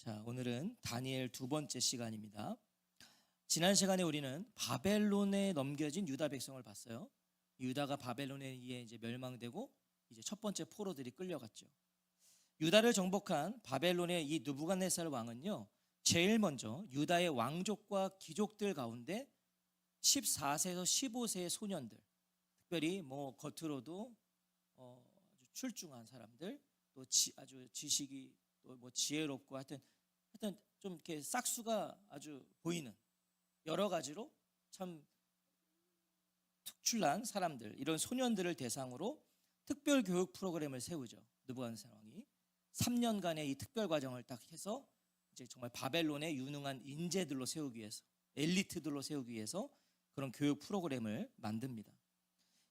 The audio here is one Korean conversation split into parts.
자, 오늘은 다니엘 두 번째 시간입니다. 지난 시간에 우리는 바벨론에 넘겨진 유다 백성을 봤어요. 유다가 바벨론에 의해 이제 멸망되고 이제 첫 번째 포로들이 끌려갔죠. 유다를 정복한 바벨론의 이 느부갓네살 왕은요, 제일 먼저 유다의 왕족과 귀족들 가운데 14세에서 15세의 소년들, 특별히 겉으로도 아주 출중한 사람들, 또 아주 지식이 또 지혜롭고 하여튼 좀 이렇게 싹수가 아주 보이는 여러 가지로 참 특출난 사람들, 이런 소년들을 대상으로 특별 교육 프로그램을 세우죠. 느부갓네살 왕이 3년간의 이 특별 과정을 딱 해서 이제 정말 바벨론의 유능한 인재들로 세우기 위해서, 엘리트들로 세우기 위해서 그런 교육 프로그램을 만듭니다.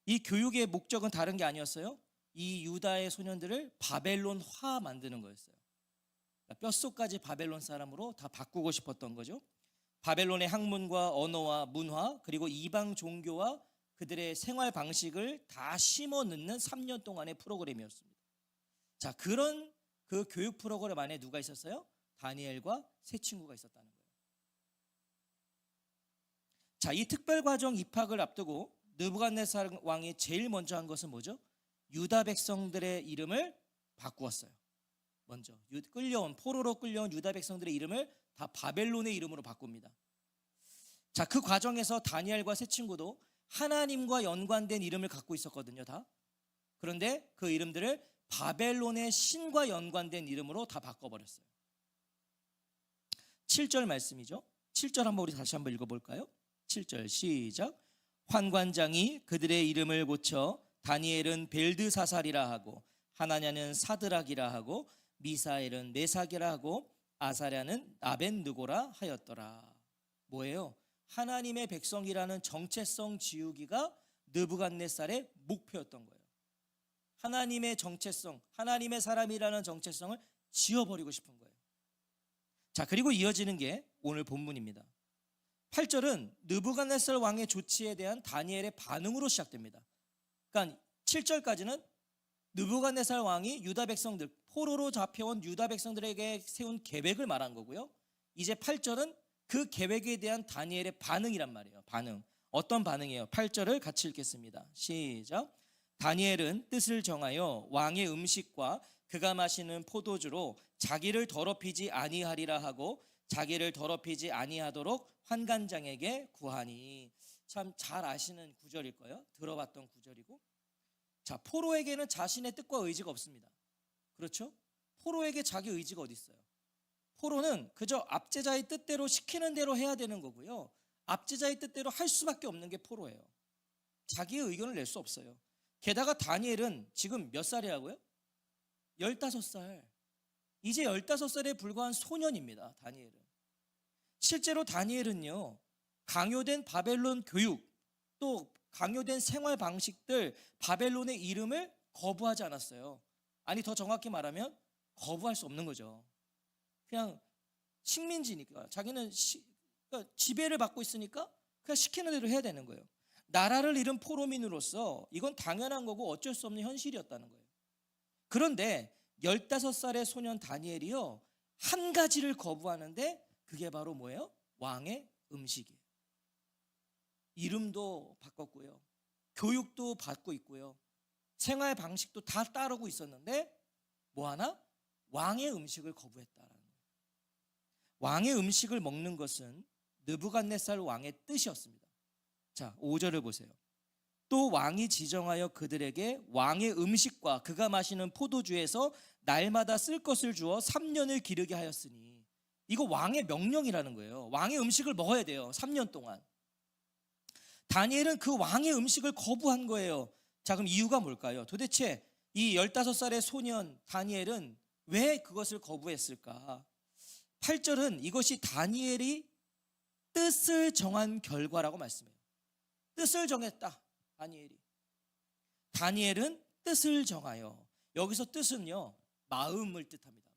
이 교육의 목적은 다른 게 아니었어요. 이 유다의 소년들을 바벨론화 만드는 거였어요. 뼛속까지 바벨론 사람으로 다 바꾸고 싶었던 거죠. 바벨론의 학문과 언어와 문화, 그리고 이방 종교와 그들의 생활 방식을 다 심어 넣는 3년 동안의 프로그램이었습니다. 자, 그런 그 교육 프로그램 안에 누가 있었어요? 다니엘과 세 친구가 있었다는 거예요. 자, 이 특별 과정 입학을 앞두고 느부갓네살 왕이 제일 먼저 한 것은 뭐죠? 유다 백성들의 이름을 바꾸었어요. 먼저 포로로 끌려온 유다 백성들의 이름을 다 바벨론의 이름으로 바꿉니다. 자, 그 과정에서 다니엘과 세 친구도 하나님과 연관된 이름을 갖고 있었거든요, 다. 그런데 그 이름들을 바벨론의 신과 연관된 이름으로 다 바꿔버렸어요. 7절 말씀이죠. 7절 한번 우리 다시 한번 읽어볼까요? 7절 시작. 환관장이 그들의 이름을 고쳐 다니엘은 벨드사살이라 하고, 하나냐는 사드락이라 하고, 미사엘은 메삭이라 하고, 아사랴는 아벤느고라 하였더라. 뭐예요? 하나님의 백성이라는 정체성 지우기가 느부갓네살의 목표였던 거예요. 하나님의 정체성, 하나님의 사람이라는 정체성을 지워버리고 싶은 거예요. 자, 그리고 이어지는 게 오늘 본문입니다. 8절은 느부갓네살 왕의 조치에 대한 다니엘의 반응으로 시작됩니다. 그러니까 7절까지는 느부갓네살 왕이 유다 백성들, 포로로 잡혀온 유다 백성들에게 세운 계획을 말한 거고요. 이제 8절은 그 계획에 대한 다니엘의 반응이란 말이에요. 반응. 어떤 반응이에요? 8절을 같이 읽겠습니다. 시작. 다니엘은 뜻을 정하여 왕의 음식과 그가 마시는 포도주로 자기를 더럽히지 아니하리라 하고, 자기를 더럽히지 아니하도록 환관장에게 구하니. 참 잘 아시는 구절일 거예요. 들어봤던 구절이고. 자, 포로에게는 자신의 뜻과 의지가 없습니다. 그렇죠? 포로에게 자기 의지가 어디 있어요? 포로는 그저 압제자의 뜻대로 시키는 대로 해야 되는 거고요. 압제자의 뜻대로 할 수밖에 없는 게 포로예요. 자기의 의견을 낼 수 없어요. 게다가 다니엘은 지금 몇 살이라고요? 15살. 이제 15살에 불과한 소년입니다. 다니엘은. 실제로 다니엘은요, 강요된 바벨론 교육, 또 강요된 생활 방식들, 바벨론의 이름을 거부하지 않았어요. 아니, 더 정확히 말하면 거부할 수 없는 거죠. 그냥 식민지니까, 자기는 그러니까 지배를 받고 있으니까 그냥 시키는 대로 해야 되는 거예요. 나라를 잃은 포로민으로서 이건 당연한 거고 어쩔 수 없는 현실이었다는 거예요. 그런데 15살의 소년 다니엘이요, 한 가지를 거부하는데 그게 바로 뭐예요? 왕의 음식이에요. 이름도 바꿨고요, 교육도 받고 있고요, 생활 방식도 다 따르고 있었는데 뭐 하나? 왕의 음식을 거부했다라는 거예요. 왕의 음식을 먹는 것은 느부갓네살 왕의 뜻이었습니다. 자, 5절을 보세요. 또 왕이 지정하여 그들에게 왕의 음식과 그가 마시는 포도주에서 날마다 쓸 것을 주어 3년을 기르게 하였으니. 이거 왕의 명령이라는 거예요. 왕의 음식을 먹어야 돼요, 3년 동안. 다니엘은 그 왕의 음식을 거부한 거예요. 자, 그럼 이유가 뭘까요? 도대체 이 15살의 소년 다니엘은 왜 그것을 거부했을까? 8절은 이것이 다니엘이 뜻을 정한 결과라고 말씀해요. 뜻을 정했다, 다니엘이. 다니엘은 뜻을 정하여. 여기서 뜻은요, 마음을 뜻합니다.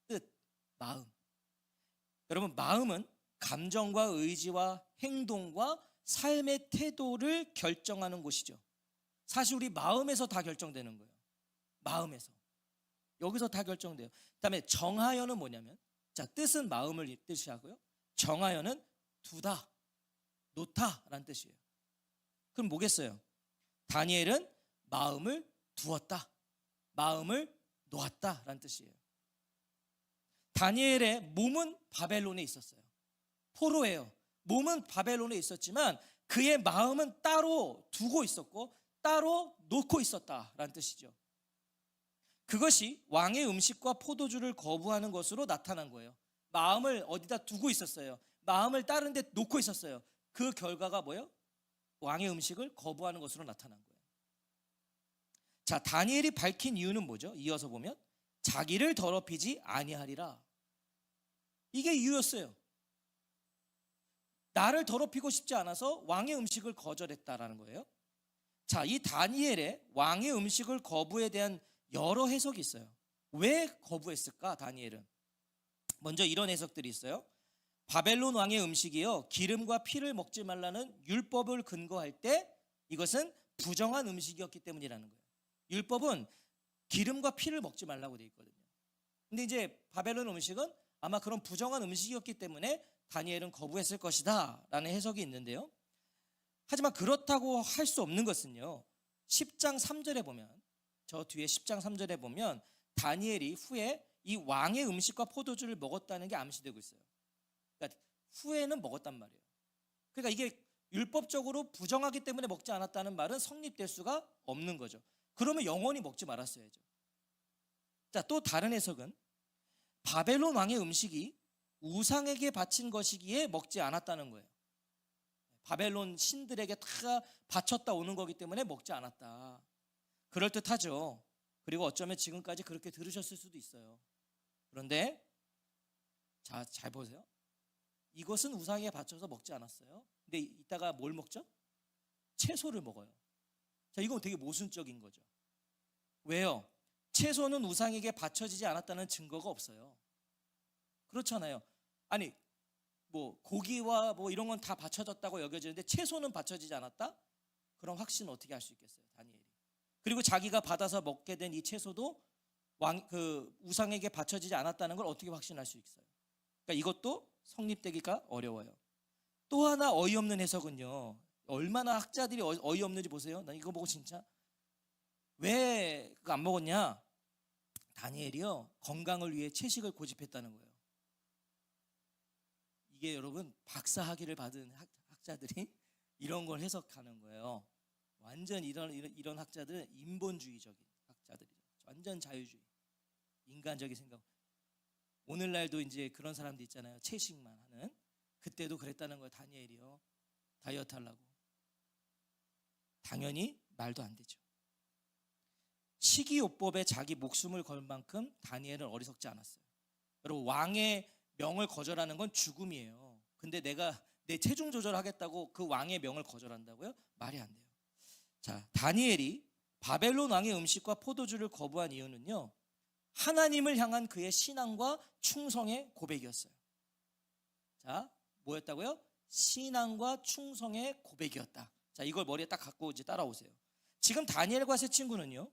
뜻, 마음. 여러분, 마음은 감정과 의지와 행동과 삶의 태도를 결정하는 곳이죠. 사실 우리 마음에서 다 결정되는 거예요. 마음에서. 여기서 다 결정돼요. 그다음에 정하여는 뭐냐면 자, 뜻은 마음을 뜻이하고요. 정하여는 두다, 놓다라는 뜻이에요. 그럼 뭐겠어요? 다니엘은 마음을 두었다, 마음을 놓았다라는 뜻이에요. 다니엘의 몸은 바벨론에 있었어요. 포로예요. 몸은 바벨론에 있었지만 그의 마음은 따로 두고 있었고 따로 놓고 있었다라는 뜻이죠. 그것이 왕의 음식과 포도주를 거부하는 것으로 나타난 거예요. 마음을 어디다 두고 있었어요. 마음을 다른 데 놓고 있었어요. 그 결과가 뭐예요? 왕의 음식을 거부하는 것으로 나타난 거예요. 자, 다니엘이 밝힌 이유는 뭐죠? 이어서 보면 자기를 더럽히지 아니하리라. 이게 이유였어요. 나를 더럽히고 싶지 않아서 왕의 음식을 거절했다라는 거예요. 자, 이 다니엘의 왕의 음식을 거부에 대한 여러 해석이 있어요. 왜 거부했을까, 다니엘은? 먼저 이런 해석들이 있어요. 바벨론 왕의 음식이요, 기름과 피를 먹지 말라는 율법을 근거할 때 이것은 부정한 음식이었기 때문이라는 거예요. 율법은 기름과 피를 먹지 말라고 되어 있거든요. 근데 이제 바벨론 음식은 아마 그런 부정한 음식이었기 때문에 다니엘은 거부했을 것이다 라는 해석이 있는데요. 하지만 그렇다고 할 수 없는 것은요, 10장 3절에 보면, 저 뒤에 10장 3절에 보면 다니엘이 후에 이 왕의 음식과 포도주를 먹었다는 게 암시되고 있어요. 그러니까 후에는 먹었단 말이에요. 그러니까 이게 율법적으로 부정하기 때문에 먹지 않았다는 말은 성립될 수가 없는 거죠. 그러면 영원히 먹지 말았어야죠. 자, 또 다른 해석은 바벨론 왕의 음식이 우상에게 바친 것이기에 먹지 않았다는 거예요. 바벨론 신들에게 다 바쳤다 오는 거기 때문에 먹지 않았다. 그럴듯하죠. 그리고 어쩌면 지금까지 그렇게 들으셨을 수도 있어요. 그런데 자, 잘 보세요. 이것은 우상에게 바쳐서 먹지 않았어요. 근데 이따가 뭘 먹죠? 채소를 먹어요. 자, 이건 되게 모순적인 거죠. 왜요? 채소는 우상에게 바쳐지지 않았다는 증거가 없어요. 그렇잖아요. 아니, 뭐 고기와 뭐 이런 건 다 바쳐졌다고 여겨지는데 채소는 바쳐지지 않았다? 그럼 확신은 어떻게 할 수 있겠어요, 다니엘이? 그리고 자기가 받아서 먹게 된 이 채소도 우상에게 바쳐지지 않았다는 걸 어떻게 확신할 수 있어요? 그러니까 이것도 성립되기가 어려워요. 또 하나 어이없는 해석은요, 얼마나 학자들이 어이없는지 보세요. 나 이거 보고 진짜 왜 그거 안 먹었냐? 다니엘이요, 건강을 위해 채식을 고집했다는 거예요. 이게 여러분 박사학위를 받은 학자들이 이런 걸 해석하는 거예요. 완전 이런 학자들은 인본주의적인 학자들이죠. 완전 자유주의, 인간적인 생각. 오늘날도 이제 그런 사람들 있잖아요. 채식만 하는. 그때도 그랬다는 거예요. 다니엘이요, 다이어트 하려고. 당연히 말도 안 되죠. 식이요법에 자기 목숨을 걸 만큼 다니엘은 어리석지 않았어요. 여러분, 왕의 명을 거절하는 건 죽음이에요. 근데 내가 내 체중 조절하겠다고 그 왕의 명을 거절한다고요? 말이 안 돼요. 자, 다니엘이 바벨론 왕의 음식과 포도주를 거부한 이유는요, 하나님을 향한 그의 신앙과 충성의 고백이었어요. 자, 뭐였다고요? 신앙과 충성의 고백이었다. 자, 이걸 머리에 딱 갖고 이제 따라오세요. 지금 다니엘과 세 친구는요,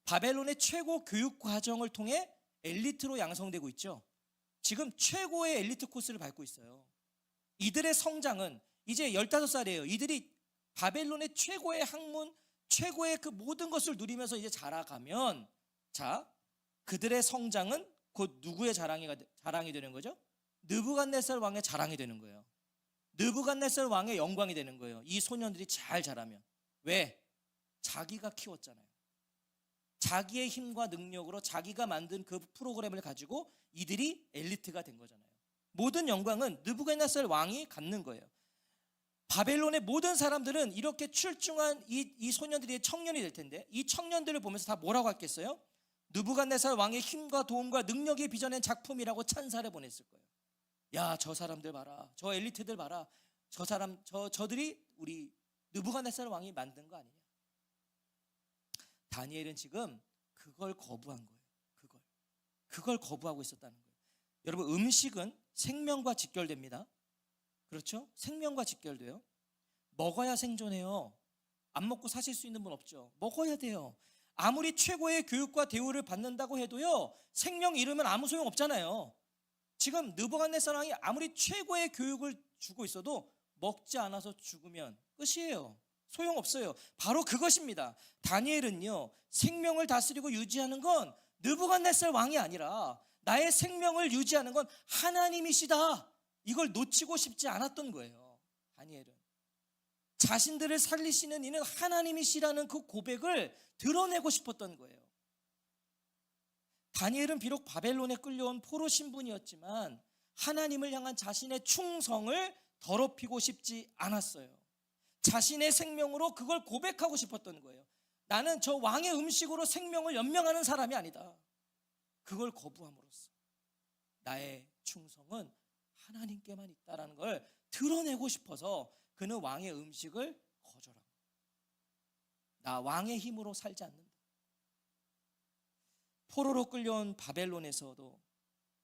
바벨론의 최고 교육 과정을 통해 엘리트로 양성되고 있죠. 지금 최고의 엘리트 코스를 밟고 있어요. 이들의 성장은 이제 15살이에요. 이들이 바벨론의 최고의 학문, 최고의 그 모든 것을 누리면서 이제 자라가면, 자, 그들의 성장은 곧 누구의 자랑이 되는 거죠? 느부갓네살 왕의 자랑이 되는 거예요. 느부갓네살 왕의 영광이 되는 거예요. 이 소년들이 잘 자라면. 왜? 자기가 키웠잖아요. 자기의 힘과 능력으로 자기가 만든 그 프로그램을 가지고 이들이 엘리트가 된 거잖아요. 모든 영광은 느부갓네살 왕이 갖는 거예요. 바벨론의 모든 사람들은 이렇게 출중한 이 소년들이 청년이 될 텐데, 이 청년들을 보면서 다 뭐라고 했겠어요? 느부갓네살 왕의 힘과 도움과 능력이 빚어낸 작품이라고 찬사를 보냈을 거예요. 야, 저 사람들 봐라, 저 엘리트들 봐라, 저들이 우리 느부갓네살 왕이 만든 거 아니냐. 다니엘은 지금 그걸 거부한 거예요. 그걸 거부하고 있었다는 거예요. 여러분, 음식은 생명과 직결됩니다. 그렇죠? 생명과 직결돼요. 먹어야 생존해요. 안 먹고 사실 수 있는 분 없죠. 먹어야 돼요. 아무리 최고의 교육과 대우를 받는다고 해도요, 생명 잃으면 아무 소용 없잖아요. 지금 느부갓네살 왕이 아무리 최고의 교육을 주고 있어도 먹지 않아서 죽으면 끝이에요. 소용없어요. 바로 그것입니다. 다니엘은요, 생명을 다스리고 유지하는 건 느부갓네살 왕이 아니라 나의 생명을 유지하는 건 하나님이시다. 이걸 놓치고 싶지 않았던 거예요. 다니엘은 자신들을 살리시는 이는 하나님이시라는 그 고백을 드러내고 싶었던 거예요. 다니엘은 비록 바벨론에 끌려온 포로 신분이었지만 하나님을 향한 자신의 충성을 더럽히고 싶지 않았어요. 자신의 생명으로 그걸 고백하고 싶었던 거예요. 나는 저 왕의 음식으로 생명을 연명하는 사람이 아니다. 그걸 거부함으로써 나의 충성은 하나님께만 있다는 걸 드러내고 싶어서 그는 왕의 음식을 거절합니다. 나 왕의 힘으로 살지 않는다. 포로로 끌려온 바벨론에서도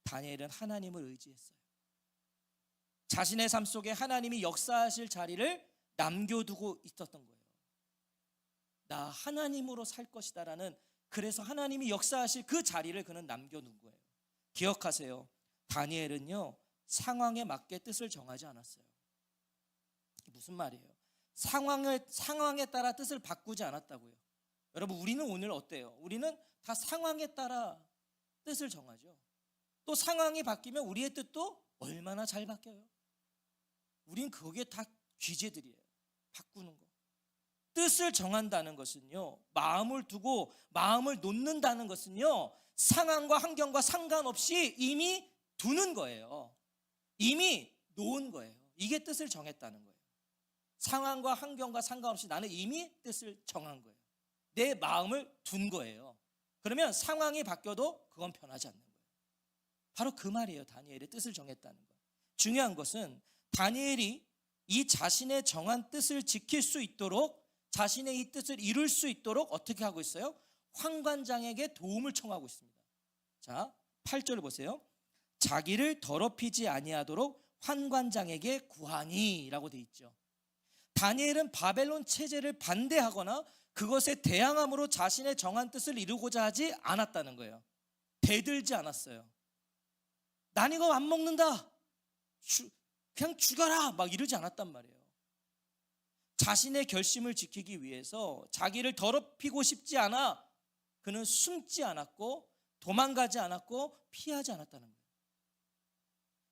다니엘은 하나님을 의지했어요. 자신의 삶 속에 하나님이 역사하실 자리를 남겨두고 있었던 거예요. 나 하나님으로 살 것이다라는, 그래서 하나님이 역사하실 그 자리를 그는 남겨둔 거예요. 기억하세요. 다니엘은요, 상황에 맞게 뜻을 정하지 않았어요. 이게 무슨 말이에요? 상황에 따라 뜻을 바꾸지 않았다고요. 여러분, 우리는 오늘 어때요? 우리는 다 상황에 따라 뜻을 정하죠. 또 상황이 바뀌면 우리의 뜻도 얼마나 잘 바뀌어요. 우린 거기에 다 귀재들이에요. 바꾸는 거. 뜻을 정한다는 것은요, 마음을 두고 마음을 놓는다는 것은요, 상황과 환경과 상관없이 이미 두는 거예요. 이미 놓은 거예요. 이게 뜻을 정했다는 거예요. 상황과 환경과 상관없이 나는 이미 뜻을 정한 거예요. 내 마음을 둔 거예요. 그러면 상황이 바뀌어도 그건 변하지 않는 거예요. 바로 그 말이에요. 다니엘의 뜻을 정했다는 거. 중요한 것은 다니엘이 이 자신의 정한 뜻을 지킬 수 있도록, 자신의 이 뜻을 이룰 수 있도록 어떻게 하고 있어요? 환관장에게 도움을 청하고 있습니다. 자, 8절 보세요. 자기를 더럽히지 아니하도록 환관장에게 구하니 라고 돼 있죠. 다니엘은 바벨론 체제를 반대하거나 그것에 대항함으로 자신의 정한 뜻을 이루고자 하지 않았다는 거예요. 대들지 않았어요. 난 이거 안 먹는다, 그냥 죽어라, 막 이러지 않았단 말이에요. 자신의 결심을 지키기 위해서 자기를 더럽히고 싶지 않아 그는 숨지 않았고 도망가지 않았고 피하지 않았다는 거예요.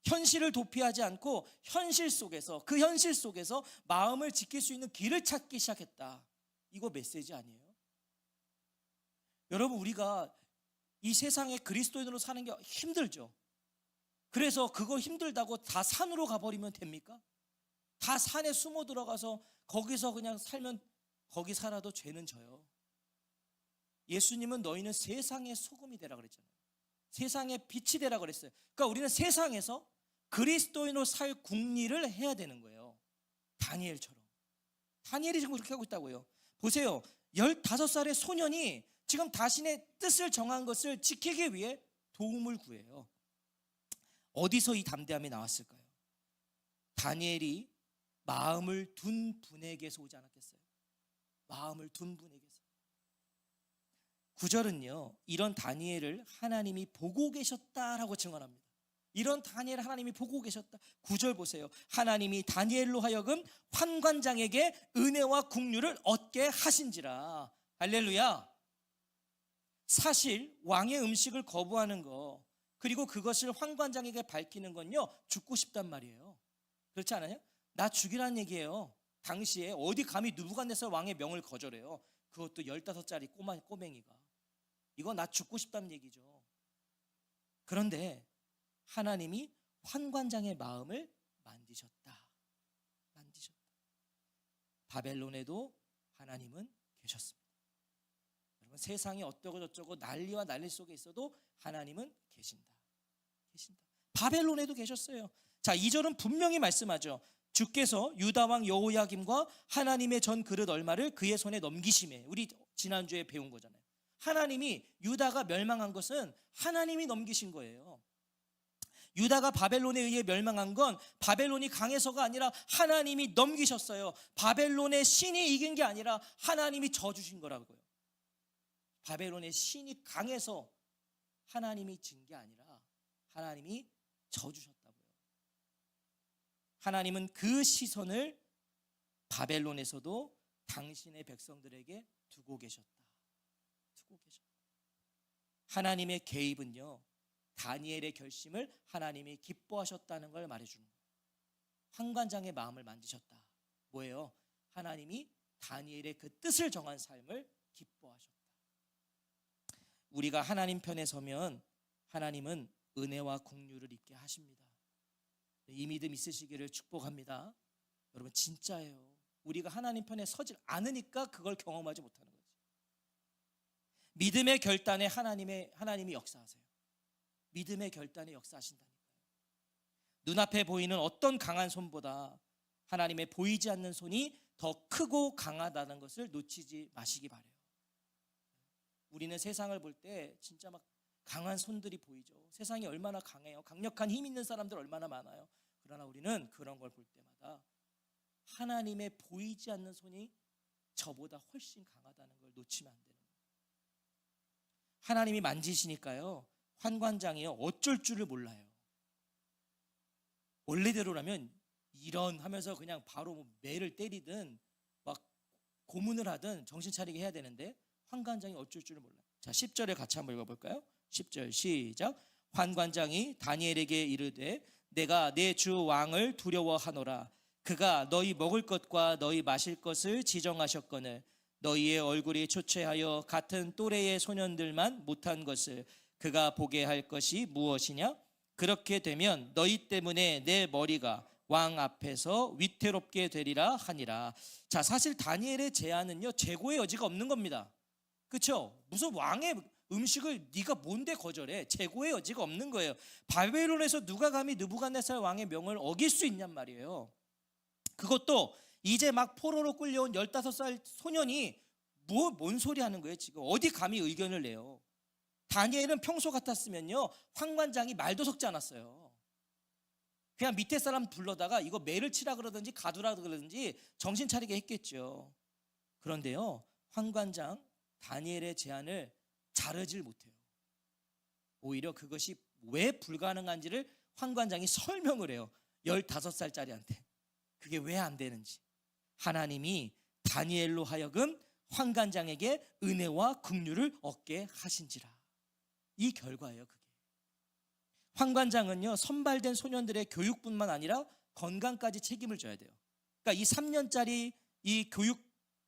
현실을 도피하지 않고 그 현실 속에서 마음을 지킬 수 있는 길을 찾기 시작했다. 이거 메시지 아니에요? 여러분, 우리가 이 세상에 그리스도인으로 사는 게 힘들죠. 그래서 그거 힘들다고 다 산으로 가버리면 됩니까? 다 산에 숨어 들어가서 거기서 그냥 살면 거기 살아도 죄는 져요. 예수님은 너희는 세상의 소금이 되라 그랬잖아요. 세상의 빛이 되라 그랬어요. 그러니까 우리는 세상에서 그리스도인으로 살 국리를 해야 되는 거예요. 다니엘처럼. 다니엘이 지금 그렇게 하고 있다고요. 보세요. 15살의 소년이 지금 자신의 뜻을 정한 것을 지키기 위해 도움을 구해요. 어디서 이 담대함이 나왔을까요? 다니엘이 마음을 둔 분에게서 오지 않았겠어요? 마음을 둔 분에게서. 9절은요, 이런 다니엘을 하나님이 보고 계셨다라고 증언합니다. 이런 다니엘 하나님이 보고 계셨다. 9절 보세요. 하나님이 다니엘로 하여금 환관장에게 은혜와 국류를 얻게 하신지라. 할렐루야. 사실 왕의 음식을 거부하는 거, 그리고 그것을 환관장에게 밝히는 건요, 죽고 싶단 말이에요. 그렇지 않아요? 나 죽이라는 얘기예요. 당시에 어디 감히 느부갓네살 왕의 명을 거절해요. 그것도 15살짜리 꼬맹이가. 이거 나 죽고 싶다는 얘기죠. 그런데 하나님이 환관장의 마음을 만지셨다. 바벨론에도 하나님은 계셨습니다. 여러분, 세상이 어쩌고 저쩌고 난리와 난리 속에 있어도 하나님은 계신다. 바벨론에도 계셨어요. 자, 2절은 분명히 말씀하죠. 주께서 유다 왕 여호야김과 하나님의 전 그릇 얼마를 그의 손에 넘기심에. 우리 지난주에 배운 거잖아요. 하나님이, 유다가 멸망한 것은 하나님이 넘기신 거예요. 유다가 바벨론에 의해 멸망한 건 바벨론이 강해서가 아니라 하나님이 넘기셨어요. 바벨론의 신이 이긴 게 아니라 하나님이 져주신 거라고요. 바벨론의 신이 강해서 하나님이 진 게 아니라 하나님이 져주셨다고요. 하나님은 그 시선을 바벨론에서도 당신의 백성들에게 두고 계셨다. 하나님의 개입은요, 다니엘의 결심을 하나님이 기뻐하셨다는 걸 말해주는 거예요. 환관장의 마음을 만지셨다. 뭐예요? 하나님이 다니엘의 그 뜻을 정한 삶을 기뻐하셨다. 우리가 하나님 편에 서면 하나님은 은혜와 긍휼을 입게 하십니다. 이 믿음 있으시기를 축복합니다. 여러분, 진짜예요. 우리가 하나님 편에 서질 않으니까 그걸 경험하지 못하는 거지. 믿음의 결단에 하나님이 역사하세요. 믿음의 결단에 역사하신다니까요. 눈앞에 보이는 어떤 강한 손보다 하나님의 보이지 않는 손이 더 크고 강하다는 것을 놓치지 마시기 바라요. 우리는 세상을 볼 때 진짜 막 강한 손들이 보이죠. 세상이 얼마나 강해요. 강력한 힘 있는 사람들 얼마나 많아요. 그러나 우리는 그런 걸 볼 때마다 하나님의 보이지 않는 손이 저보다 훨씬 강하다는 걸 놓치면 안 되는 거예요. 하나님이 만지시니까요, 환관장이요, 어쩔 줄을 몰라요. 원래대로라면 이런 하면서 그냥 바로 뭐 매를 때리든 막 고문을 하든 정신 차리게 해야 되는데 환관장이 어쩔 줄을 몰라요. 자, 10절에 같이 한번 읽어볼까요? 10절 시작. 환관장이 다니엘에게 이르되 내가 내 주 왕을 두려워하노라. 그가 너희 먹을 것과 너희 마실 것을 지정하셨거늘 너희의 얼굴이 초췌하여 같은 또래의 소년들만 못한 것을 그가 보게 할 것이 무엇이냐? 그렇게 되면 너희 때문에 내 머리가 왕 앞에서 위태롭게 되리라 하니라. 자, 사실 다니엘의 제안은요, 재고의 여지가 없는 겁니다. 그렇죠? 무슨 왕의 음식을 네가 뭔데 거절해? 재고의 여지가 없는 거예요. 바벨론에서 누가 감히 느부갓네살 왕의 명을 어길 수 있냔 말이에요. 그것도 이제 막 포로로 끌려온 15살 소년이 뭔 소리 하는 거예요 지금? 어디 감히 의견을 내요? 다니엘은 평소 같았으면요, 환관장이 말도 섞지 않았어요. 그냥 밑에 사람 불러다가 이거 매를 치라 그러든지 가두라 그러든지 정신 차리게 했겠죠. 그런데요, 환관장 다니엘의 제안을 자르질 못해요. 오히려 그것이 왜 불가능한지를 환관장이 설명을 해요. 15살짜리한테 그게 왜 안 되는지. 하나님이 다니엘로 하여금 환관장에게 은혜와 긍휼을 얻게 하신지라. 이 결과예요. 그게. 환관장은요, 선발된 소년들의 교육뿐만 아니라 건강까지 책임을 져야 돼요. 그러니까 이 3년짜리 이 교육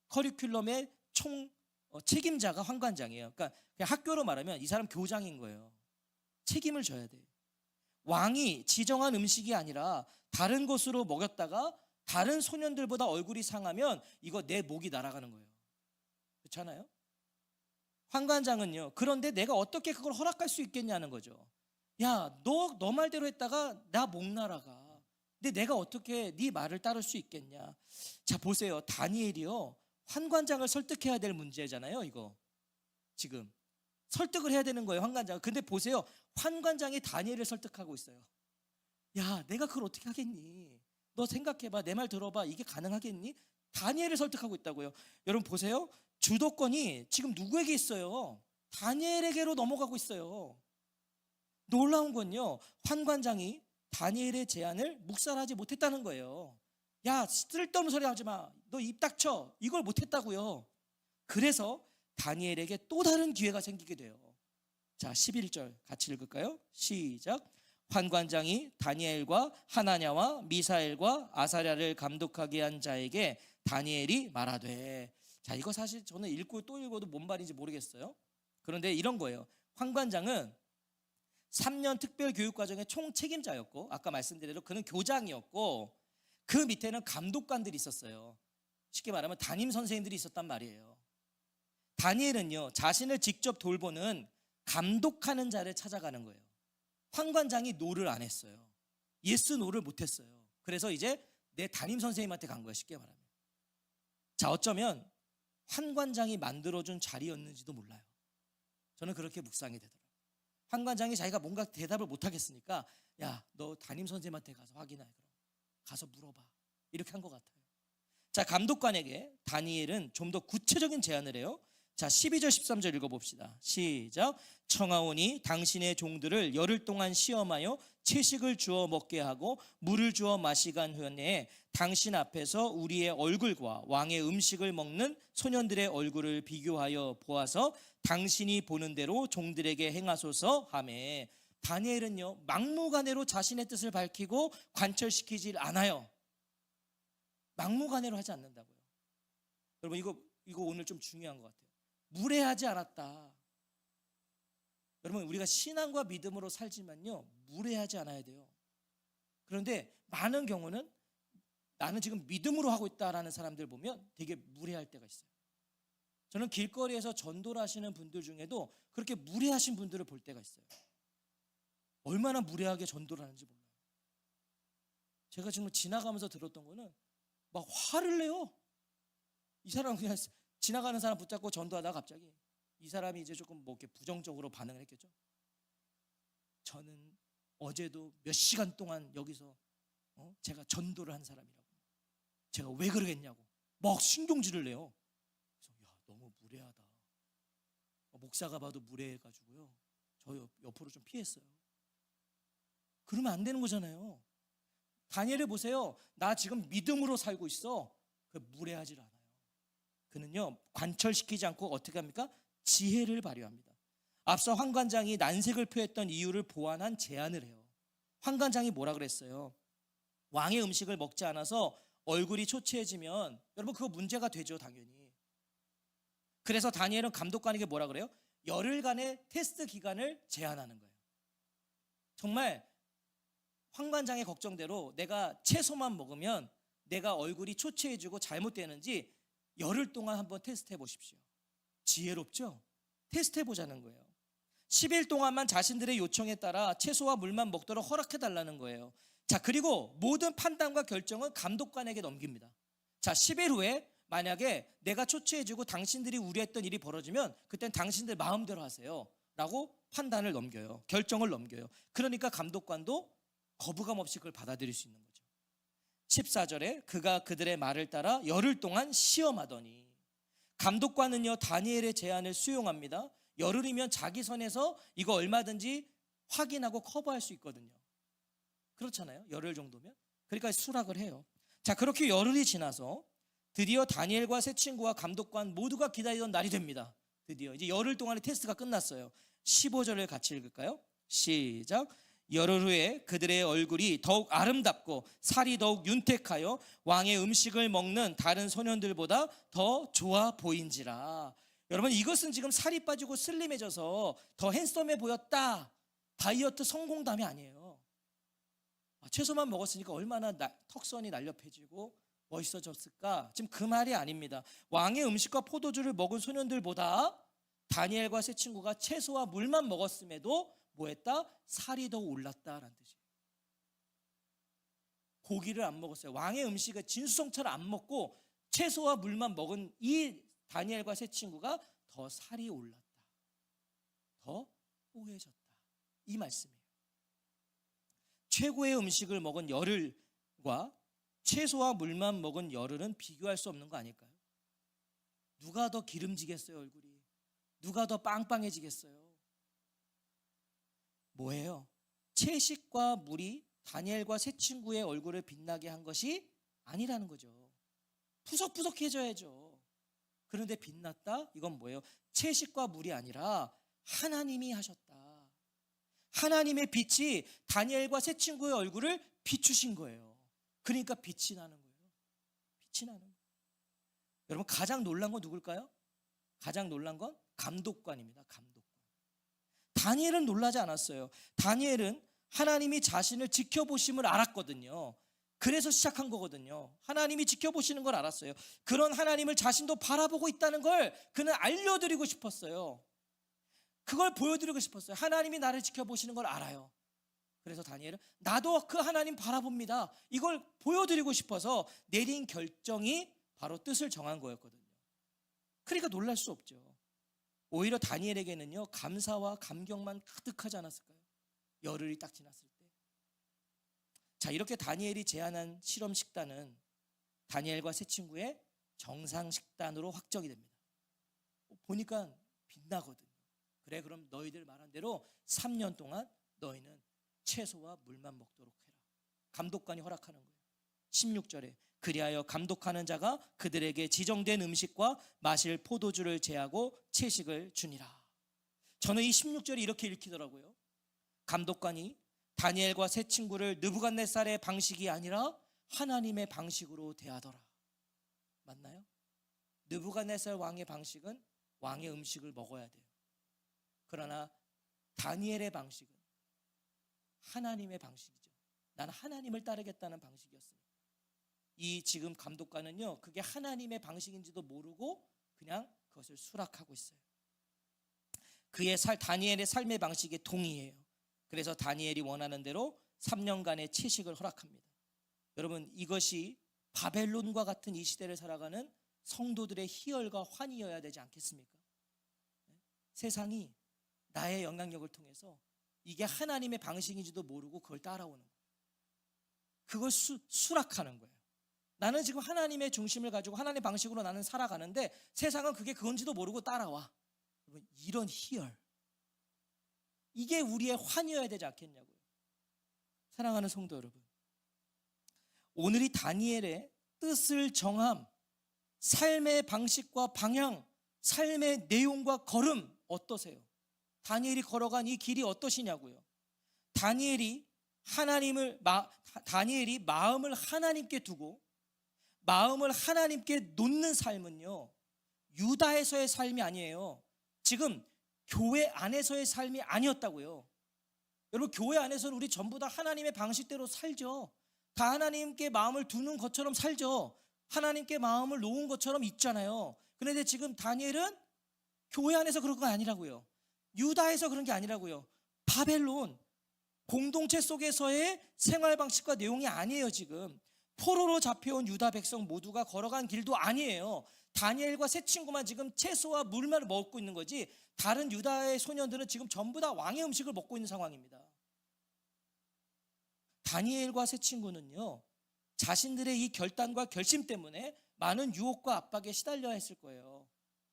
커리큘럼의 총 책임자가 환관장이에요. 그러니까 그냥 학교로 말하면 이 사람 교장인 거예요. 책임을 져야 돼요. 왕이 지정한 음식이 아니라 다른 곳으로 먹였다가 다른 소년들보다 얼굴이 상하면 이거 내 목이 날아가는 거예요. 그렇잖아요? 환관장은요, 그런데 내가 어떻게 그걸 허락할 수 있겠냐는 거죠. 야, 너 말대로 했다가 나 목 날아가. 근데 내가 어떻게 네 말을 따를 수 있겠냐. 자, 보세요. 다니엘이요, 환관장을 설득해야 될 문제잖아요. 이거 지금 설득을 해야 되는 거예요, 환관장. 근데 보세요, 환관장이 다니엘을 설득하고 있어요. 야, 내가 그걸 어떻게 하겠니? 너 생각해봐, 내 말 들어봐, 이게 가능하겠니? 다니엘을 설득하고 있다고요. 여러분 보세요, 주도권이 지금 누구에게 있어요? 다니엘에게로 넘어가고 있어요. 놀라운 건요, 환관장이 다니엘의 제안을 묵살하지 못했다는 거예요. 야, 쓸데없는 소리 하지 마, 너 입 닥쳐, 이걸 못했다고요. 그래서 다니엘에게 또 다른 기회가 생기게 돼요. 자, 11절 같이 읽을까요? 시작. 환관장이 다니엘과 하나냐와 미사엘과 아사랴를 감독하게 한 자에게 다니엘이 말하되. 자, 이거 사실 저는 읽고 또 읽어도 뭔 말인지 모르겠어요. 그런데 이런 거예요. 환관장은 3년 특별교육과정의 총책임자였고, 아까 말씀드린 대로 그는 교장이었고, 그 밑에는 감독관들이 있었어요. 쉽게 말하면 담임 선생님들이 있었단 말이에요. 다니엘은요, 자신을 직접 돌보는 감독하는 자를 찾아가는 거예요. 환관장이 노를 안 했어요. 예스 노를 못했어요. 그래서 이제 내 담임 선생님한테 간 거예요, 쉽게 말하면. 자, 어쩌면 환관장이 만들어준 자리였는지도 몰라요. 저는 그렇게 묵상이 되더라고요. 환관장이 자기가 뭔가 대답을 못하겠으니까, 야, 너 담임 선생님한테 가서 확인해. 그럼 가서 물어봐. 이렇게 한 것 같아요. 자, 감독관에게 다니엘은 좀 더 구체적인 제안을 해요. 자, 12절 13절 읽어봅시다. 시작. 청하오니 당신의 종들을 열흘 동안 시험하여 채식을 주어 먹게 하고 물을 주어 마시게 한 후에 당신 앞에서 우리의 얼굴과 왕의 음식을 먹는 소년들의 얼굴을 비교하여 보아서 당신이 보는 대로 종들에게 행하소서 하매. 다니엘은요, 막무가내로 자신의 뜻을 밝히고 관철시키질 않아요. 막무가내로 하지 않는다고요. 여러분, 이거 오늘 좀 중요한 것 같아요. 무례하지 않았다. 여러분, 우리가 신앙과 믿음으로 살지만요, 무례하지 않아야 돼요. 그런데 많은 경우는 나는 지금 믿음으로 하고 있다라는 사람들 보면 되게 무례할 때가 있어요. 저는 길거리에서 전도를 하시는 분들 중에도 그렇게 무례하신 분들을 볼 때가 있어요. 얼마나 무례하게 전도를 하는지 몰라요. 제가 지금 지나가면서 들었던 거는 막 화를 내요. 이 사람 그냥 지나가는 사람 붙잡고 전도하다가 갑자기 이 사람이 이제 조금 뭐 이렇게 부정적으로 반응을 했겠죠. 저는 어제도 몇 시간 동안 여기서 제가 전도를 한 사람이라고. 제가 왜 그러겠냐고 막 신경질을 내요. 그래서 야, 너무 무례하다. 목사가 봐도 무례해가지고요, 저 옆으로 좀 피했어요. 그러면 안 되는 거잖아요. 다니엘을 보세요. 나 지금 믿음으로 살고 있어. 무례하지 않아요. 그는요, 관철시키지 않고 어떻게 합니까? 지혜를 발휘합니다. 앞서 환관장이 난색을 표했던 이유를 보완한 제안을 해요. 환관장이 뭐라 그랬어요? 왕의 음식을 먹지 않아서 얼굴이 초췌해지면 여러분 그거 문제가 되죠, 당연히. 그래서 다니엘은 감독관에게 뭐라 그래요? 열흘간의 테스트 기간을 제안하는 거예요. 정말 환관장의 걱정대로 내가 채소만 먹으면 내가 얼굴이 초췌해지고 잘못되는지 열흘 동안 한번 테스트해 보십시오. 지혜롭죠? 테스트해 보자는 거예요. 10일 동안만 자신들의 요청에 따라 채소와 물만 먹도록 허락해 달라는 거예요. 자, 그리고 모든 판단과 결정은 감독관에게 넘깁니다. 자, 10일 후에 만약에 내가 초췌해지고 당신들이 우려했던 일이 벌어지면 그땐 당신들 마음대로 하세요 라고 판단을 넘겨요. 결정을 넘겨요. 그러니까 감독관도 거부감 없이 그걸 받아들일 수 있는 거죠. 14절에 그가 그들의 말을 따라 열흘 동안 시험하더니. 감독관은요, 다니엘의 제안을 수용합니다. 열흘이면 자기 선에서 이거 얼마든지 확인하고 커버할 수 있거든요. 그렇잖아요, 열흘 정도면. 그러니까 수락을 해요. 자, 그렇게 열흘이 지나서 드디어 다니엘과 세 친구와 감독관 모두가 기다리던 날이 됩니다. 드디어 이제 열흘 동안의 테스트가 끝났어요. 15절을 같이 읽을까요? 시작. 열흘 후에 그들의 얼굴이 더욱 아름답고 살이 더욱 윤택하여 왕의 음식을 먹는 다른 소년들보다 더 좋아 보인지라. 여러분, 이것은 지금 살이 빠지고 슬림해져서 더 핸섬해 보였다, 다이어트 성공담이 아니에요. 채소만 먹었으니까 얼마나 턱선이 날렵해지고 멋있어졌을까? 지금 그 말이 아닙니다. 왕의 음식과 포도주를 먹은 소년들보다 다니엘과 세 친구가 채소와 물만 먹었음에도 뭐했다? 살이 더 올랐다라는 뜻이에요. 고기를 안 먹었어요. 왕의 음식을 진수성찬을 안 먹고 채소와 물만 먹은 이 다니엘과 세 친구가 더 살이 올랐다, 더 뽀해졌다, 이 말씀이에요. 최고의 음식을 먹은 열흘과 채소와 물만 먹은 열흘은 비교할 수 없는 거 아닐까요? 누가 더 기름지겠어요, 얼굴이? 누가 더 빵빵해지겠어요? 뭐예요? 채식과 물이 다니엘과 세 친구의 얼굴을 빛나게 한 것이 아니라는 거죠. 푸석푸석해져야죠. 그런데 빛났다? 이건 뭐예요? 채식과 물이 아니라 하나님이 하셨다. 하나님의 빛이 다니엘과 세 친구의 얼굴을 비추신 거예요. 그러니까 빛이 나는 거예요. 빛이 나는 거예요. 여러분, 가장 놀란 건 누굴까요? 가장 놀란 건 감독관입니다. 감독관. 다니엘은 놀라지 않았어요. 다니엘은 하나님이 자신을 지켜보심을 알았거든요. 그래서 시작한 거거든요. 하나님이 지켜보시는 걸 알았어요. 그런 하나님을 자신도 바라보고 있다는 걸 그는 알려드리고 싶었어요. 그걸 보여드리고 싶었어요. 하나님이 나를 지켜보시는 걸 알아요. 그래서 다니엘은 나도 그 하나님 바라봅니다, 이걸 보여드리고 싶어서 내린 결정이 바로 뜻을 정한 거였거든요. 그러니까 놀랄 수 없죠. 오히려 다니엘에게는요, 감사와 감격만 가득하지 않았을까요? 열흘이 딱 지났을 때. 자, 이렇게 다니엘이 제안한 실험 식단은 다니엘과 세 친구의 정상 식단으로 확정이 됩니다. 보니까 빛나거든요. 그래, 그럼 너희들 말한 대로 3년 동안 너희는 채소와 물만 먹도록 해라. 감독관이 허락하는 거예요. 16절에 그리하여 감독하는 자가 그들에게 지정된 음식과 마실 포도주를 제하고 채식을 주니라. 저는 이 16절이 이렇게 읽히더라고요. 감독관이 다니엘과 세 친구를 느부갓네살의 방식이 아니라 하나님의 방식으로 대하더라. 맞나요? 느부갓네살 왕의 방식은 왕의 음식을 먹어야 돼요. 그러나 다니엘의 방식은 하나님의 방식이죠. 나는 하나님을 따르겠다는 방식이었습니다. 이 지금 감독관은요, 그게 하나님의 방식인지도 모르고 그냥 그것을 수락하고 있어요. 다니엘의 삶의 방식이 동의해요. 그래서 다니엘이 원하는 대로 3년간의 채식을 허락합니다. 여러분, 이것이 바벨론과 같은 이 시대를 살아가는 성도들의 희열과 환희여야 되지 않겠습니까? 세상이 나의 영향력을 통해서 이게 하나님의 방식인지도 모르고 그걸 따라오는 거예요. 그걸 수락하는 거예요. 나는 지금 하나님의 중심을 가지고 하나님의 방식으로 나는 살아가는데 세상은 그게 그건지도 모르고 따라와. 이런 희열, 이게 우리의 환희여야 되지 않겠냐고요. 사랑하는 성도 여러분, 오늘이 다니엘의 뜻을 정함, 삶의 방식과 방향, 삶의 내용과 걸음 어떠세요? 다니엘이 걸어간 이 길이 어떠시냐고요. 다니엘이 마음을 하나님께 두고 마음을 하나님께 놓는 삶은요, 유다에서의 삶이 아니에요. 지금 교회 안에서의 삶이 아니었다고요. 여러분, 교회 안에서는 우리 전부 다 하나님의 방식대로 살죠. 다 하나님께 마음을 두는 것처럼 살죠. 하나님께 마음을 놓은 것처럼 있잖아요. 그런데 지금 다니엘은 교회 안에서 그런 거 아니라고요. 유다에서 그런 게 아니라고요. 바벨론 공동체 속에서의 생활 방식과 내용이 아니에요. 지금 포로로 잡혀온 유다 백성 모두가 걸어간 길도 아니에요. 다니엘과 세 친구만 지금 채소와 물만 먹고 있는 거지, 다른 유다의 소년들은 지금 전부 다 왕의 음식을 먹고 있는 상황입니다. 다니엘과 세 친구는요, 자신들의 이 결단과 결심 때문에 많은 유혹과 압박에 시달려야 했을 거예요.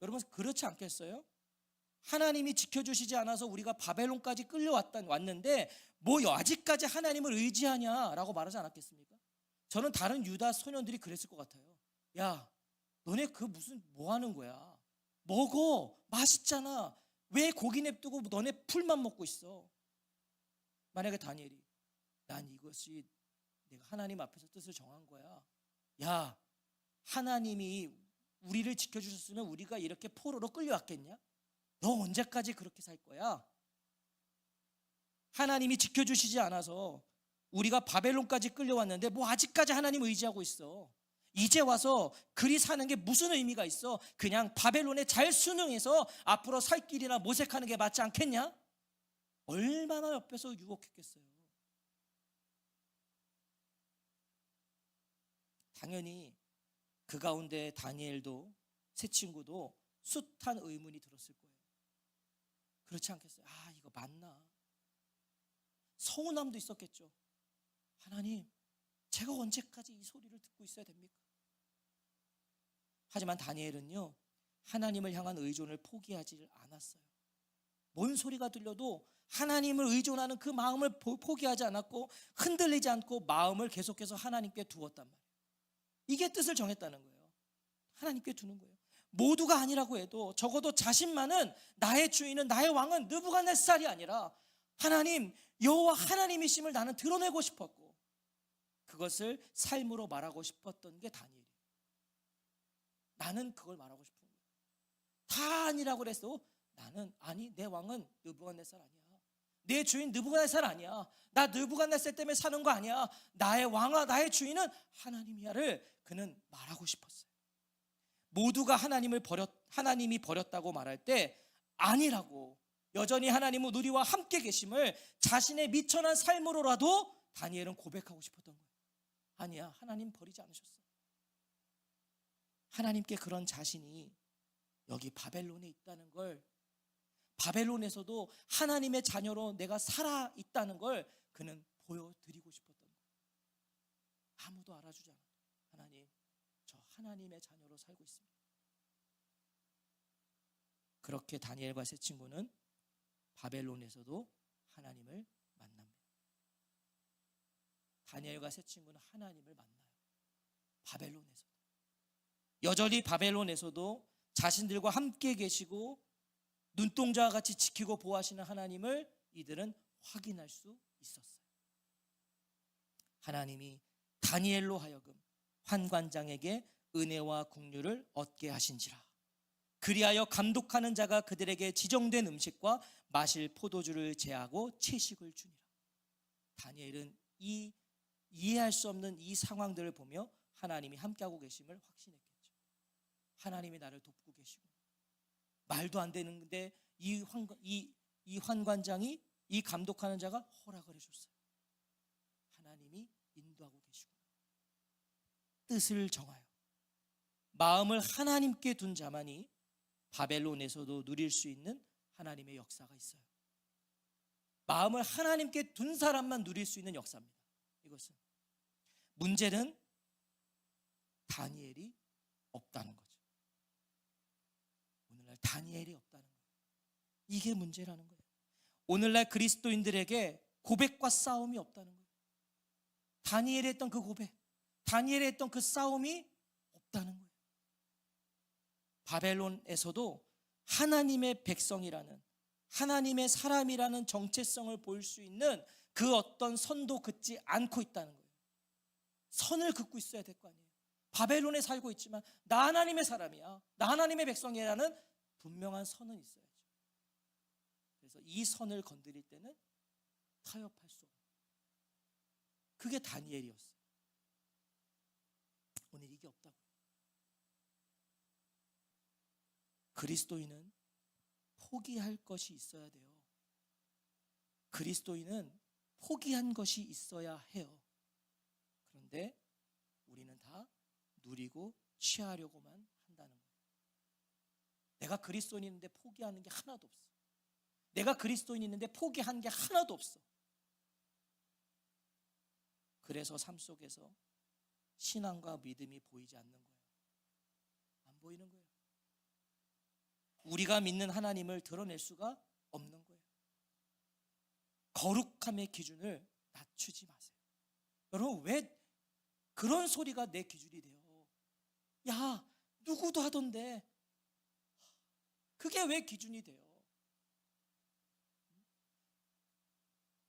여러분, 그렇지 않겠어요? 하나님이 지켜주시지 않아서 우리가 바벨론까지 끌려왔는데 뭐 아직까지 하나님을 의지하냐라고 말하지 않았겠습니까? 저는 다른 유다 소년들이 그랬을 것 같아요. 야, 너네 뭐 하는 거야? 먹어, 맛있잖아. 왜 고기 냅두고 너네 풀만 먹고 있어? 만약에 다니엘이, 난 이것이 내가 하나님 앞에서 뜻을 정한 거야. 야, 하나님이 우리를 지켜주셨으면 우리가 이렇게 포로로 끌려왔겠냐? 너 언제까지 그렇게 살 거야? 하나님이 지켜주시지 않아서 우리가 바벨론까지 끌려왔는데 뭐 아직까지 하나님 의지하고 있어. 이제 와서 그리 사는 게 무슨 의미가 있어? 그냥 바벨론에 잘 순응해서 앞으로 살 길이나 모색하는 게 맞지 않겠냐? 얼마나 옆에서 유혹했겠어요. 당연히 그 가운데 다니엘도 세 친구도 숱한 의문이 들었을 거예요. 그렇지 않겠어요? 아, 이거 맞나? 서운함도 있었겠죠. 하나님, 제가 언제까지 이 소리를 듣고 있어야 됩니까? 하지만 다니엘은요, 하나님을 향한 의존을 포기하지 않았어요. 뭔 소리가 들려도 하나님을 의존하는 그 마음을 포기하지 않았고 흔들리지 않고 마음을 계속해서 하나님께 두었단 말이에요. 이게 뜻을 정했다는 거예요. 하나님께 두는 거예요. 모두가 아니라고 해도 적어도 자신만은 나의 주인은, 나의 왕은 느부갓네살이 아니라 하나님, 여호와 하나님이심을 나는 드러내고 싶었고 그것을 삶으로 말하고 싶었던 게 다니엘이에요. 나는 그걸 말하고 싶은 거예요. 다 아니라고 그래서 나는, 아니, 내 왕은 느부갓네살 아니야. 내 주인 느부갓네살 아니야. 나 느부갓네살 때문에 사는 거 아니야. 나의 왕아, 나의 주인은 하나님이야를 그는 말하고 싶었어요. 모두가 하나님이 버렸다고 말할 때 아니라고, 여전히 하나님은 우리와 함께 계심을 자신의 미천한 삶으로라도 다니엘은 고백하고 싶었던 거예요. 아니야, 하나님 버리지 않으셨어. 하나님께 그런 자신이 여기 바벨론에 있다는 걸, 바벨론에서도 하나님의 자녀로 내가 살아 있다는 걸 그는 보여드리고 싶었던 거예요. 아무도 알아주지 않아도 하나님, 저 하나님의 자녀로 살고 있습니다. 그렇게 다니엘과 세 친구는 바벨론에서도 하나님을 만납니다. 다니엘과 세 친구는 하나님을 만나요. 바벨론에서도. 여전히 바벨론에서도 자신들과 함께 계시고 눈동자와 같이 지키고 보호하시는 하나님을 이들은 확인할 수 있었어요. 하나님이 다니엘로 하여금 환관장에게 은혜와 국류를 얻게 하신지라. 그리하여 감독하는 자가 그들에게 지정된 음식과 마실 포도주를 제하고 채식을 주니라. 다니엘은 이 이해할 수 없는 이 상황들을 보며 하나님이 함께하고 계심을 확신했겠죠. 하나님이 나를 돕고 계시고, 말도 안 되는데 이 환관장이, 이 감독하는 자가 허락을 해줬어요. 하나님이 인도하고 계시구나. 뜻을 정하여 마음을 하나님께 둔 자만이 바벨론에서도 누릴 수 있는 하나님의 역사가 있어요. 마음을 하나님께 둔 사람만 누릴 수 있는 역사입니다. 이것은 문제는 다니엘이 없다는 거죠. 오늘날 다니엘이 없다는 거예요. 이게 문제라는 거예요. 오늘날 그리스도인들에게 고백과 싸움이 없다는 거예요. 다니엘이 했던 그 고백, 다니엘이 했던 그 싸움이 없다는 거예요. 바벨론에서도 하나님의 백성이라는, 하나님의 사람이라는 정체성을 볼 수 있는 그 어떤 선도 긋지 않고 있다는 거예요. 선을 긋고 있어야 될 거 아니에요. 바벨론에 살고 있지만 나 하나님의 사람이야, 나 하나님의 백성이라는 분명한 선은 있어야죠. 그래서 이 선을 건드릴 때는 타협할 수 없는, 그게 다니엘이었어요. 오늘 이게 없다고요. 그리스도인은 포기할 것이 있어야 돼요. 그리스도인은 포기한 것이 있어야 해요. 그런데 우리는 다 누리고 취하려고만 한다는 거예요. 내가 그리스도인인데 포기하는 게 하나도 없어. 내가 그리스도인인데 포기한 게 하나도 없어. 그래서 삶 속에서 신앙과 믿음이 보이지 않는 거예요. 안 보이는 거예요. 우리가 믿는 하나님을 드러낼 수가 없는 거예요. 거룩함의 기준을 낮추지 마세요. 여러분, 왜 그런 소리가 내 기준이 돼요? 야, 누구도 하던데. 그게 왜 기준이 돼요?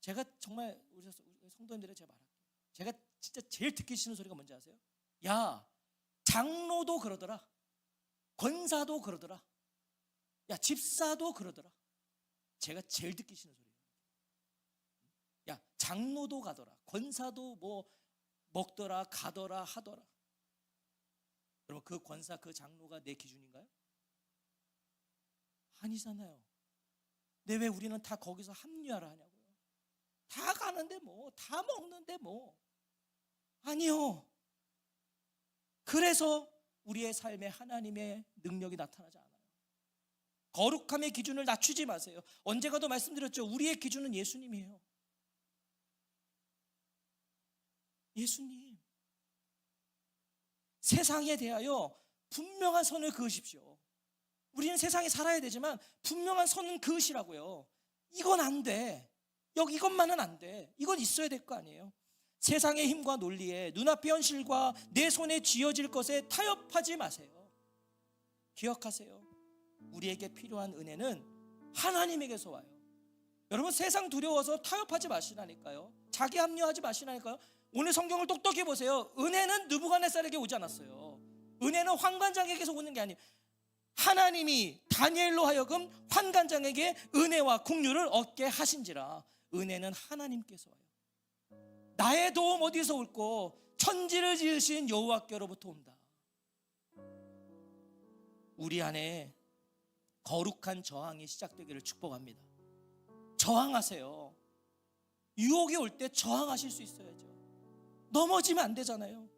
제가 정말 우리 성도님들에게 제가 말할게요. 제가 진짜 제일 듣기 싫은 소리가 뭔지 아세요? 야, 장로도 그러더라. 권사도 그러더라. 야, 집사도 그러더라. 제가 제일 듣기 싫은 소리예요. 야, 장로도 가더라. 권사도 뭐 먹더라, 가더라, 하더라. 여러분, 그 권사, 그 장로가 내 기준인가요? 아니잖아요. 근데 왜 우리는 다 거기서 합리화를 하냐고요? 다 가는데 뭐, 다 먹는데 뭐. 아니요. 그래서 우리의 삶에 하나님의 능력이 나타나지 않아요. 거룩함의 기준을 낮추지 마세요. 언제가도 말씀드렸죠. 우리의 기준은 예수님이에요. 예수님. 세상에 대하여 분명한 선을 그으십시오. 우리는 세상에 살아야 되지만 분명한 선은 그으시라고요. 이건 안 돼. 이것만은 안 돼. 이건 있어야 될 거 아니에요. 세상의 힘과 논리에, 눈앞의 현실과 내 손에 쥐어질 것에 타협하지 마세요. 기억하세요. 우리에게 필요한 은혜는 하나님에게서 와요. 여러분, 세상 두려워서 타협하지 마시라니까요. 자기 합리화하지 마시라니까요. 오늘 성경을 똑똑히 보세요. 은혜는 느부갓네살에게 오지 않았어요. 은혜는 환관장에게서 오는 게 아니에요. 하나님이 다니엘로 하여금 환관장에게 은혜와 국류를 얻게 하신지라. 은혜는 하나님께서 와요. 나의 도움 어디서 올꼬? 천지를 지으신 여호와께로부터 온다. 우리 안에 거룩한 저항이 시작되기를 축복합니다. 저항하세요. 유혹이 올 때 저항하실 수 있어야죠. 넘어지면 안 되잖아요.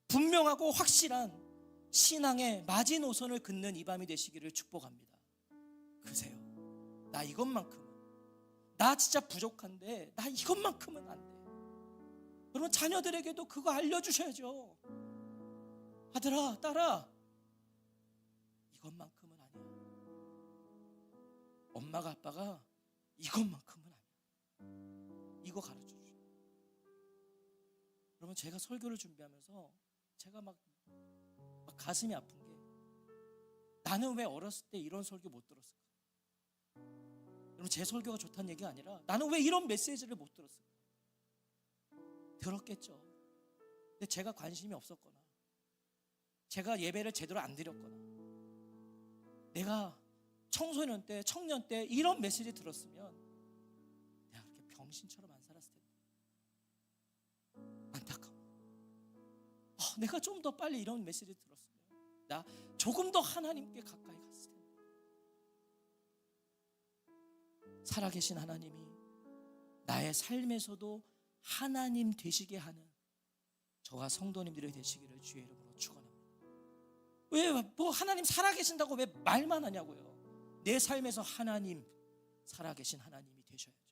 분명하고 확실한 신앙의 마지노선을 긋는 이 밤이 되시기를 축복합니다. 그러세요. 나 이것만큼은, 나 진짜 부족한데 나 이것만큼은 안 돼. 여러분, 자녀들에게도 그거 알려주셔야죠. 아들아, 딸아, 이것만큼은 아니야. 엄마가 아빠가 이것만큼은 아니야. 이거 가르쳐 주셔. 여러분, 제가 설교를 준비하면서 제가 막 가슴이 아픈 게, 나는 왜 어렸을 때 이런 설교 못 들었을까? 여러분, 제 설교가 좋다는 얘기가 아니라 나는 왜 이런 메시지를 못 들었을까? 들었겠죠. 근데 제가 관심이 없었거나, 제가 예배를 제대로 안 드렸거나, 내가 청소년 때, 청년 때 이런 메시지 들었으면 내가 그렇게 병신처럼 안 살았을 텐데. 안타까워. 내가 좀 더 빨리 이런 메시지 들었으면 나 조금 더 하나님께 가까이 갔을 텐데. 살아계신 하나님이 나의 삶에서도 하나님 되시게 하는 저와 성도님들이 되시기를 주의 이름으로 축원합니다. 왜 하나님 살아계신다고 왜 말만 하냐고요. 내 삶에서 하나님, 살아계신 하나님이 되셔야죠.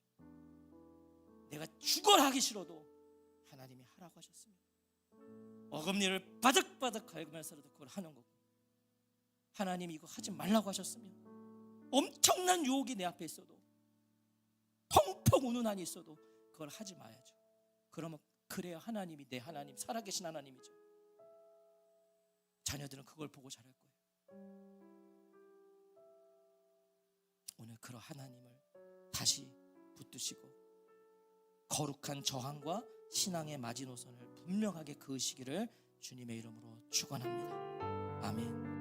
내가 죽어라 하기 싫어도 하나님이 하라고 하셨습니다. 어금니를 바득바득 갈면서라도 그걸 하는 거고, 하나님이 이거 하지 말라고 하셨으면 엄청난 유혹이 내 앞에 있어도, 펑펑 우는 한이 있어도 그걸 하지 마야죠. 그러면 그래야 하나님이 내 하나님, 살아계신 하나님이죠. 자녀들은 그걸 보고 자랄 거예요. 오늘 그런 하나님을 다시 붙드시고 거룩한 저항과 신앙의 마지노선을 분명하게 그으시기를 주님의 이름으로 축원합니다. 아멘.